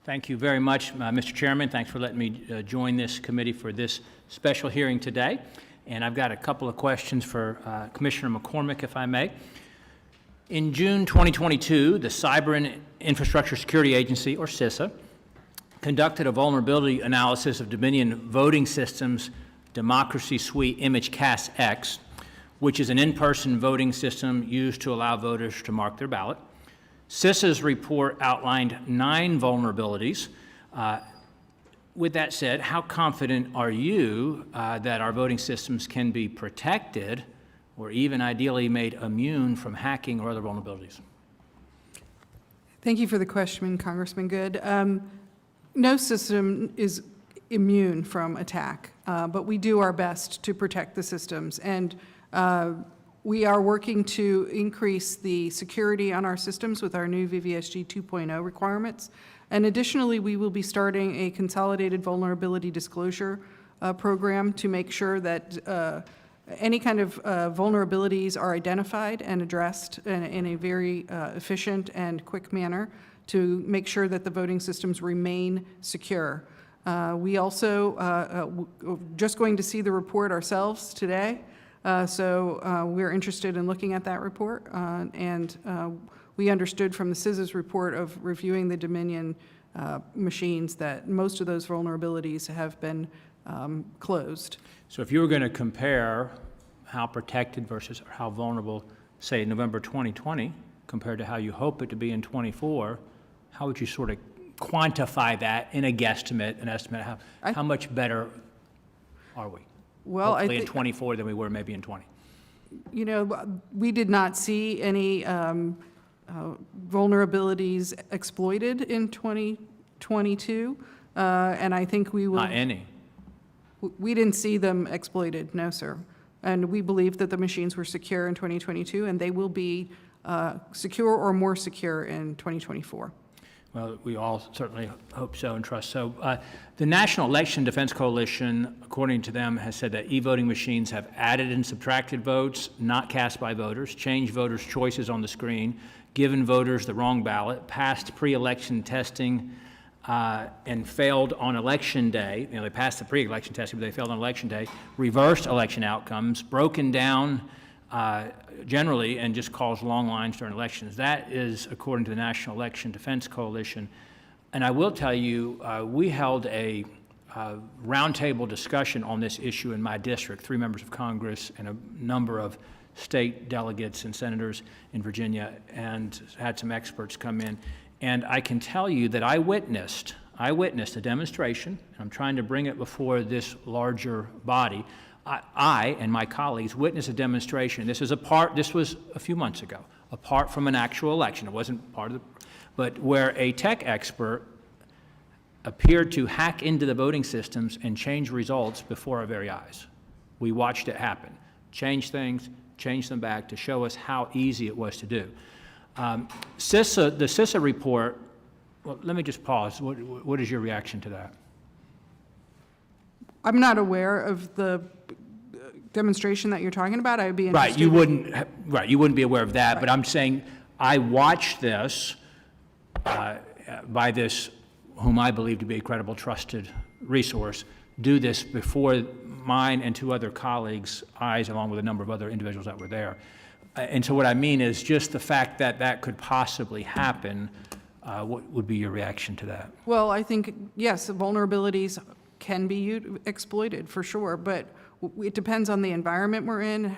Thank you very much, Mr. Chairman. Thanks for letting me join this committee for this special hearing today. And I've got a couple of questions for Commissioner McCormick, if I may. In June 2022, the Cyber and Infrastructure Security Agency, or CISA, conducted a vulnerability analysis of Dominion Voting Systems Democracy Suite ImageCast X, which is an in-person voting system used to allow voters to mark their ballot. CISA's report outlined 9 vulnerabilities. With that said, how confident are you that our voting systems can be protected or even ideally made immune from hacking or other vulnerabilities? Thank you for the question, Congressman Good. No system is immune from attack, but we do our best to protect the systems. And we are working to increase the security on our systems with our new VVSG 2.0 requirements. And additionally, we will be starting a consolidated vulnerability disclosure program to make sure that any kind of vulnerabilities are identified and addressed in a very efficient and quick manner to make sure that the voting systems remain secure. We also just going to see the report ourselves today, so we're interested in looking at that report, and we understood from the CISA's report of reviewing the Dominion machines that most of those vulnerabilities have been closed. So if you were going to compare how protected versus how vulnerable, say, in November 2020, compared to how you hope it to be in 24, how would you sort of quantify that in a guesstimate, an estimate? How much better are we? Well, hopefully in 24 than we were maybe in 20. You know, we did not see any vulnerabilities exploited in 2022, and I think we will. Not any. We didn't see them exploited, no, sir. And we believe that the machines were secure in 2022, and they will be secure or more secure in 2024. Well, we all certainly hope so and trust so. The National Election Defense Coalition, according to them, has said that e-voting machines have added and subtracted votes not cast by voters, changed voters' choices on the screen, given voters the wrong ballot, passed pre-election testing, and failed on election day. You know, they passed the pre-election testing, but they failed on election day, reversed election outcomes, broken down generally, and just caused long lines during elections. That is according to the National Election Defense Coalition. And I will tell you, we held a roundtable discussion on this issue in my district, 3 members of Congress and a number of state delegates and senators in Virginia, and had some experts come in. And I can tell you that I witnessed a demonstration, and I'm trying to bring it before this larger body. I and my colleagues witnessed a demonstration. This was a few months ago, apart from an actual election. It wasn't part of but where a tech expert appeared to hack into the voting systems and change results before our very eyes. We watched it happen, change things, change them back to show us how easy it was to do. The CISA report, well, let me just pause. What is your reaction to that? I'm not aware of the demonstration that you're talking about. I'd be interested. You wouldn't be aware of that, right. But I'm saying I watched this by this, whom I believe to be a credible, trusted resource, do this before mine and 2 other colleagues' eyes, along with a number of other individuals that were there. And so what I mean is just the fact that that could possibly happen. What would be your reaction to that? Well, I think, yes, vulnerabilities can be exploited for sure, but it depends on the environment we're in,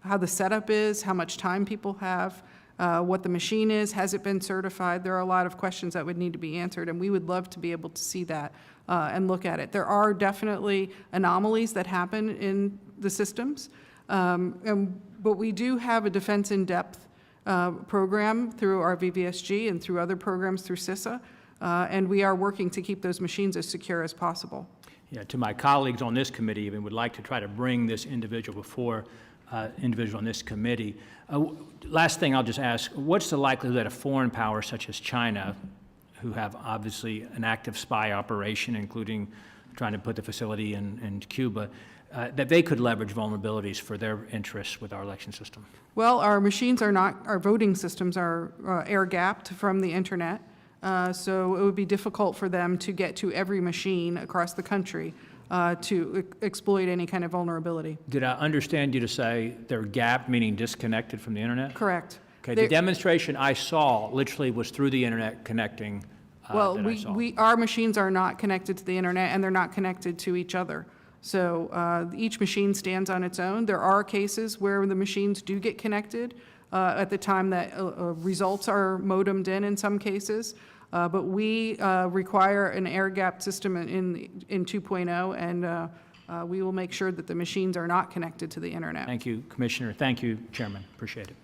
how the setup is, how much time people have, what the machine is, has it been certified? There are a lot of questions that would need to be answered, and we would love to be able to see that and look at it. There are definitely anomalies that happen in the systems, but we do have a defense in-depth program through our VVSG and through other programs through CISA, and we are working to keep those machines as secure as possible. Yeah, to my colleagues on this committee, even would like to try to bring this individual before individual on this committee. Last thing I'll just ask, what's the likelihood that a foreign power such as China, who have obviously an active spy operation, including trying to put the facility in Cuba, that they could leverage vulnerabilities for their interests with our election system? Well, our machines are not, our voting systems are air-gapped from the internet. So it would be difficult for them to get to every machine across the country to exploit any kind of vulnerability. Did I understand you to say they're gapped, meaning disconnected from the internet? Correct. Okay, They're- the demonstration I saw literally was through the internet connecting Well, that I saw. our machines are not connected to the internet, and they're not connected to each other. So each machine stands on its own. There are cases where the machines do get connected at the time that results are modemed in some cases. But we require an air-gapped system in 2.0, and we will make sure that the machines are not connected to the internet. Thank you, Commissioner. Thank you, Chairman. Appreciate it.